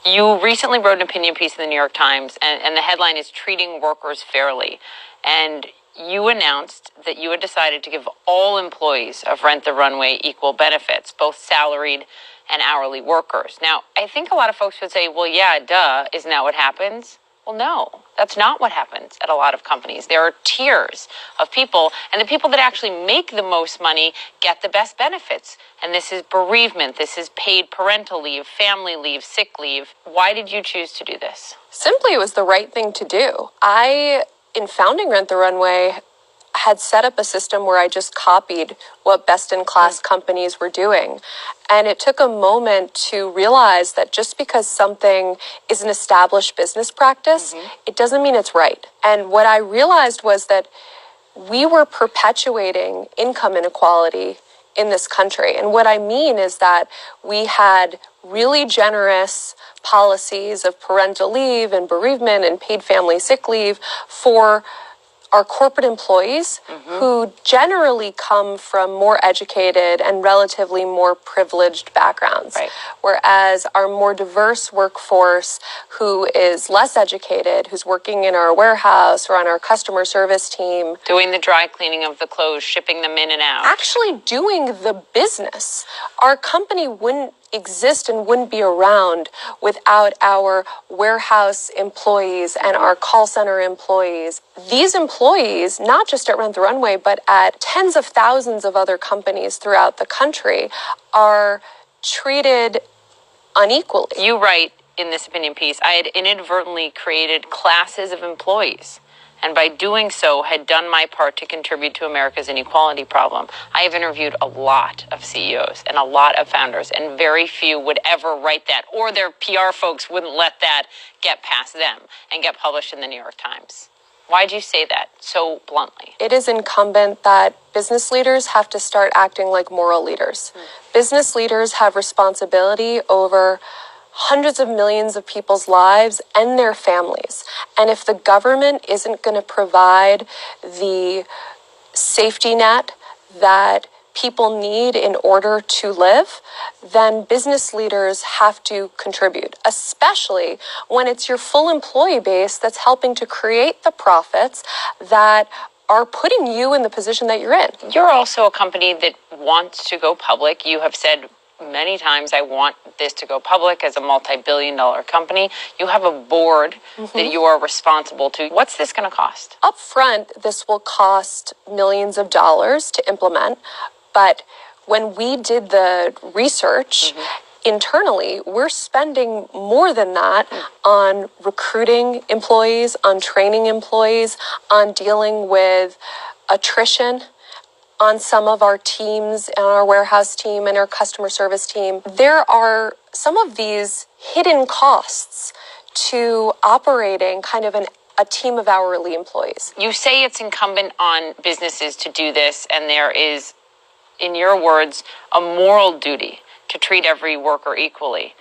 You recently wrote an opinion piece in the New York Times, and the headline is Treating Workers Fairly. And you announced that you had decided to give all employees of Rent the Runway equal benefits, both salaried and hourly workers. Now, I think a lot of folks would say, well, yeah, duh, isn't that what happens? Well, no, that's not what happens at a lot of companies. There are tiers of people, and the people that actually make the most money get the best benefits. And this is bereavement, this is paid parental leave, family leave, sick leave. Why did you choose to do this? Simply, it was the right thing to do. In founding Rent the Runway, had set up a system where I just copied what best-in-class companies were doing. And it took a moment to realize that just because something is an established business practice, it doesn't mean it's right. And what I realized was that we were perpetuating income inequality in this country. And what I mean is that we had really generous policies of parental leave and bereavement and paid family sick leave for our corporate employees who generally come from more educated and relatively more privileged backgrounds. Right. Whereas our more diverse workforce who is less educated, who's working in our warehouse or on our customer service team. Doing the dry cleaning of the clothes, shipping them in and out. Actually doing the business. Our company wouldn't exist and wouldn't be around without our warehouse employees and our call center employees. These employees, not just at Rent the Runway, but at tens of thousands of other companies throughout the country, are treated unequally. You write in this opinion piece, I had inadvertently created classes of employees, and by doing so had done my part to contribute to America's inequality problem. I have interviewed a lot of CEOs and a lot of founders, and very few would ever write that, or their PR folks wouldn't let that get past them and get published in the New York Times. Why'd you say that so bluntly? It is incumbent that business leaders have to start acting like moral leaders. Business leaders have responsibility over hundreds of millions of people's lives and their families. And if the government isn't going to provide the safety net that people need in order to live, then business leaders have to contribute, especially when it's your full employee base that's helping to create the profits that are putting you in the position that you're in. You're also a company that wants to go public. You have said many times, I want this to go public as a multi-billion-dollar company. You have a board that you are responsible to. What's this going to cost? Up front, this will cost millions of dollars to implement. But when we did the research internally, we're spending more than that on recruiting employees, on training employees, on dealing with attrition on some of our teams and our warehouse team and our customer service team. There are some of these hidden costs to operating kind of a team of hourly employees. You say it's incumbent on businesses to do this, and there is, in your words, a moral duty to treat every worker equally.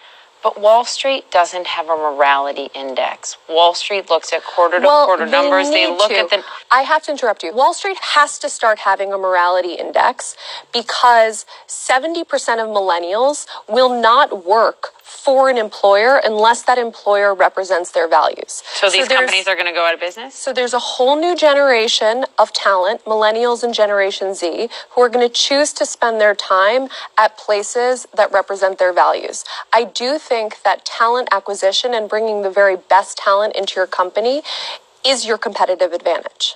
But Wall Street doesn't have a morality index. Wall Street looks at quarter-to-quarter numbers. They look at the... I have to interrupt you. Wall Street has to start having a morality index because 70% of millennials will not work for an employer unless that employer represents their values. So these companies are going to go out of business? So there's a whole new generation of talent, millennials and Generation Z, who are going to choose to spend their time at places that represent their values. I do think that talent acquisition and bringing the very best talent into your company is your competitive advantage.